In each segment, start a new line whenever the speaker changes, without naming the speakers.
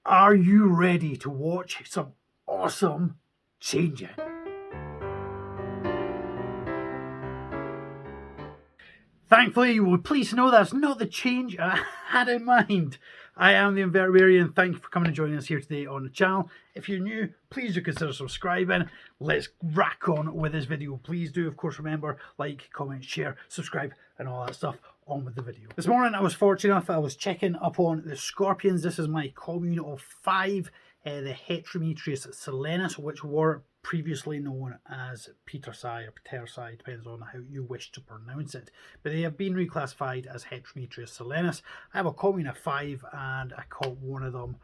Are you ready to watch some awesome changing? Thankfully, you will be pleased to know that's not the change I had in mind. I am the Invertebrarian. Thank you for coming and joining us here today on the channel. If you're new, please do consider subscribing. Let's rack on with this video. Please do, of course, remember, like, comment, share, subscribe, and all that stuff. On with the video. This morning, I was fortunate enough, I was checking up on the scorpions. This is my commune of 5, the Heterometrus Silenus, which were previously known as Petersi or Petersi, depends on how you wish to pronounce it. But they have been reclassified as Heterometrus Silenus. I have a commune of 5 and I caught one of them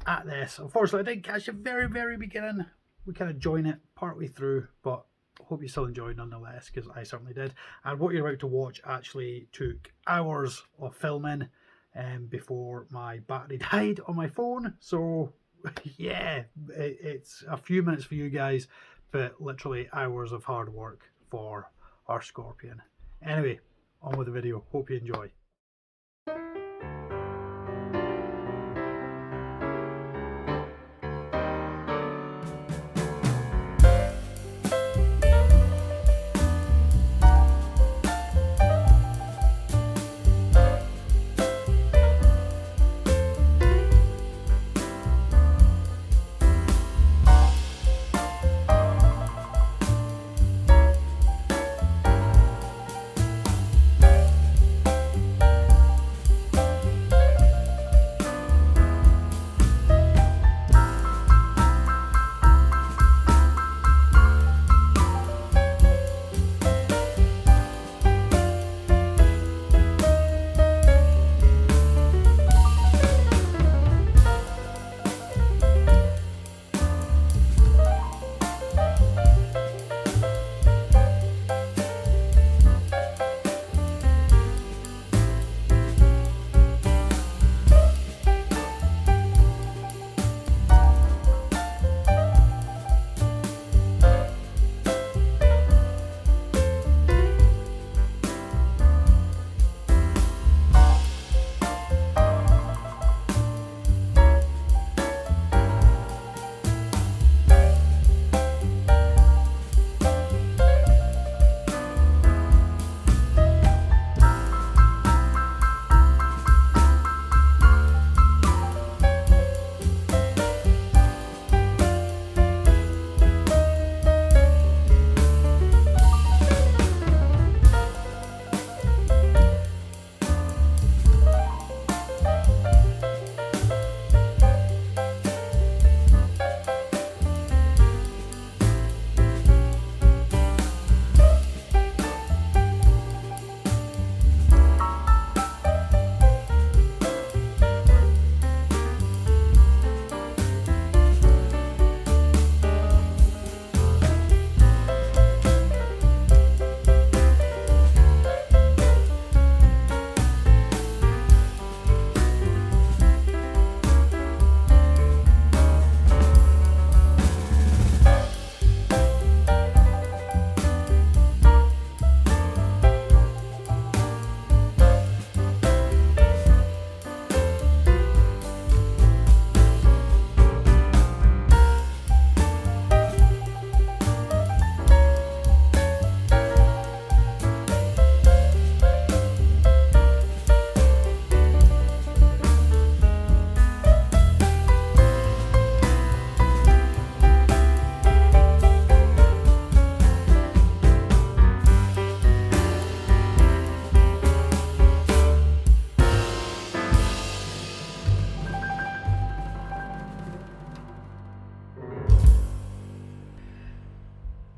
at this. Unfortunately, I didn't catch the very beginning. We kind of join it partway through, but hope you still enjoyed nonetheless, because I certainly did. And what you're about to watch actually took hours of filming before my battery died on my phone. So yeah, it's a few minutes for you guys, but literally hours of hard work for our scorpion. Anyway, on with the video. Hope you enjoy.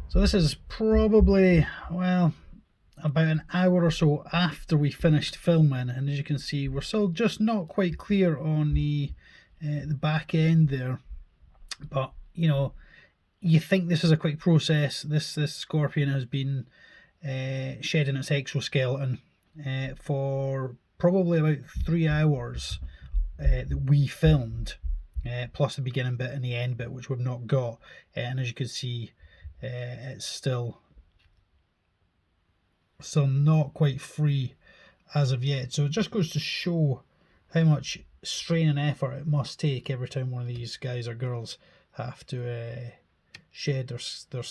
So this is probably, well, about an hour or so after we finished filming, and as you can see, we're still just not quite clear on the back end there. But you know, you think this is a quick process. This scorpion has been shedding its exoskeleton for probably about 3 hours that we filmed, plus the beginning bit and the end bit, which we've not got. And as you can see, it's still not quite free as of yet. So it just goes to show how much strain and effort it must take every time one of these guys or girls have to shed their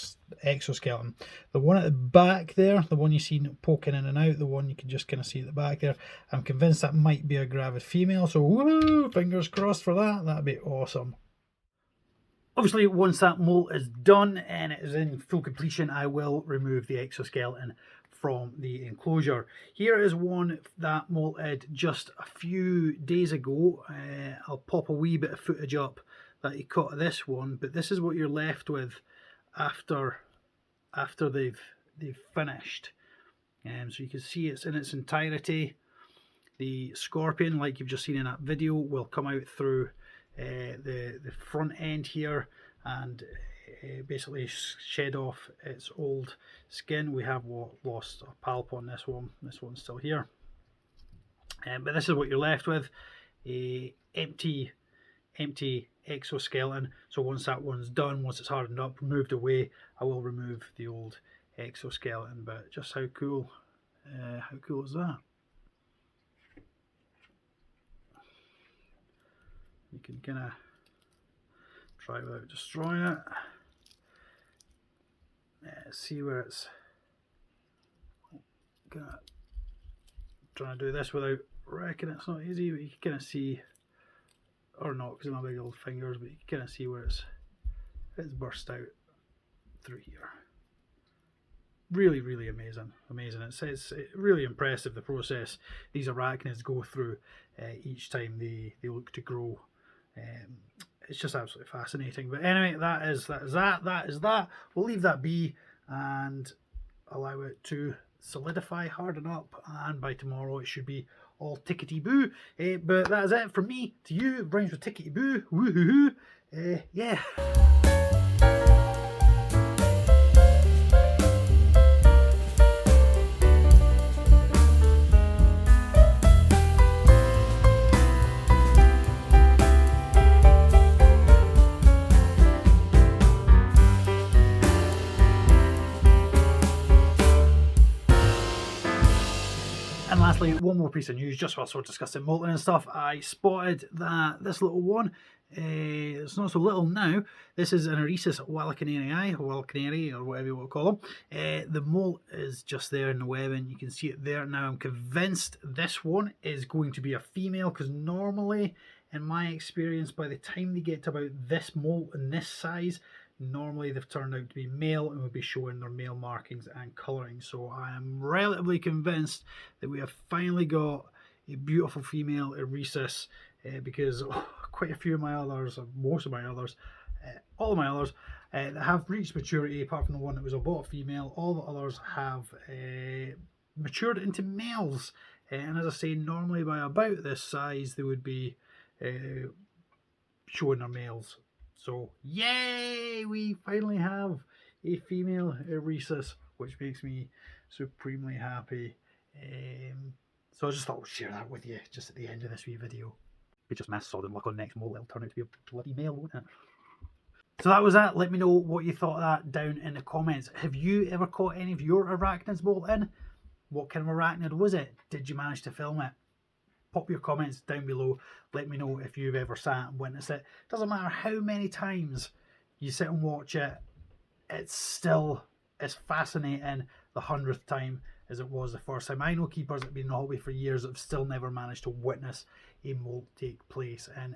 exoskeleton. The one at the back there, the one you see poking in and out, the one you can just kind of see at the back there, I'm convinced that might be a gravid female, so woo, fingers crossed for that. That'd be awesome. Obviously, once that molt is done and it is in full completion, I will remove the exoskeleton from the enclosure. Here is one that molted just a few days ago. I'll pop a wee bit of footage up that you caught of this one, but this is what you're left with after they've finished. So you can see it's in its entirety. The scorpion, like you've just seen in that video, will come out through the front end here and basically shed off its old skin. We have lost a palp on this one. This one's still here, but this is what you're left with: a empty exoskeleton. So once that one's done, once it's hardened up, moved away, I will remove the old exoskeleton. But just how cool is that? You can kind of try without destroying it. See where it's trying to do this without wrecking it's not easy, but you can kind of see, or not because of my big old fingers, but you can kind of see where it's burst out through here. Really amazing. It's really impressive, the process these arachnids go through each time they look to grow. It's just absolutely fascinating. But anyway, that is that. We'll leave that be and allow it to solidify, harden up, and by tomorrow it should be all tickety boo. But that is it from me to you. It rhymes with tickety boo. Woohoo! Yeah. And lastly, one more piece of news, just whilst we're discussing molting and stuff. I spotted that this little one, it's not so little now, this is an Heterometrus Silenus, or whatever you want to call them. The molt is just there in the webbing, you can see it there. Now I'm convinced this one is going to be a female, because normally, in my experience, by the time they get to about this molt and this size, normally they've turned out to be male and would be showing their male markings and colouring. So I am relatively convinced that we have finally got a beautiful female Heterometrus, because quite a few of my others, most of my others, all of my others that have reached maturity, apart from the one that was a bought female, all the others have matured into males. And as I say, normally by about this size they would be showing their males. So, yay! We finally have a female Heterometrus, which makes me supremely happy. So I just thought I'd share that with you just at the end of this wee video. We just missed solid luck on next molt, it'll turn out to be a bloody male, won't it? So that was that. Let me know what you thought of that down in the comments. Have you ever caught any of your arachnids molting? What kind of arachnid was it? Did you manage to film it? Pop your comments down below. Let me know if you've ever sat and witnessed it. Doesn't matter how many times you sit and watch it, it's still as fascinating the 100th time as it was the first time. I know keepers that have been in the hobby for years that have still never managed to witness a molt take place. And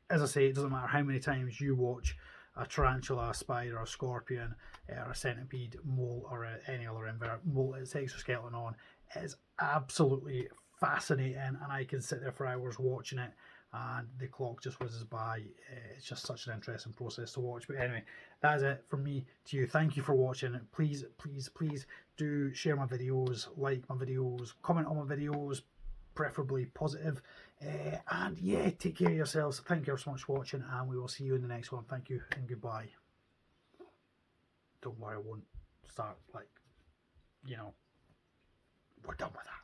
as I say, it doesn't matter how many times you watch a tarantula, a spider, a scorpion, or a centipede molt, or any other invert molt its exoskeleton on. It is absolutely fascinating, and I can sit there for hours watching it and the clock just whizzes by. It's just such an interesting process to watch. But anyway, that is it from me to you. Thank you for watching. Please do share my videos, like my videos, comment on my videos, preferably positive, and yeah, take care of yourselves. Thank you so much for watching, and we will see you in the next one. Thank you and goodbye. Don't worry, I won't start, like, you know, we're done with that.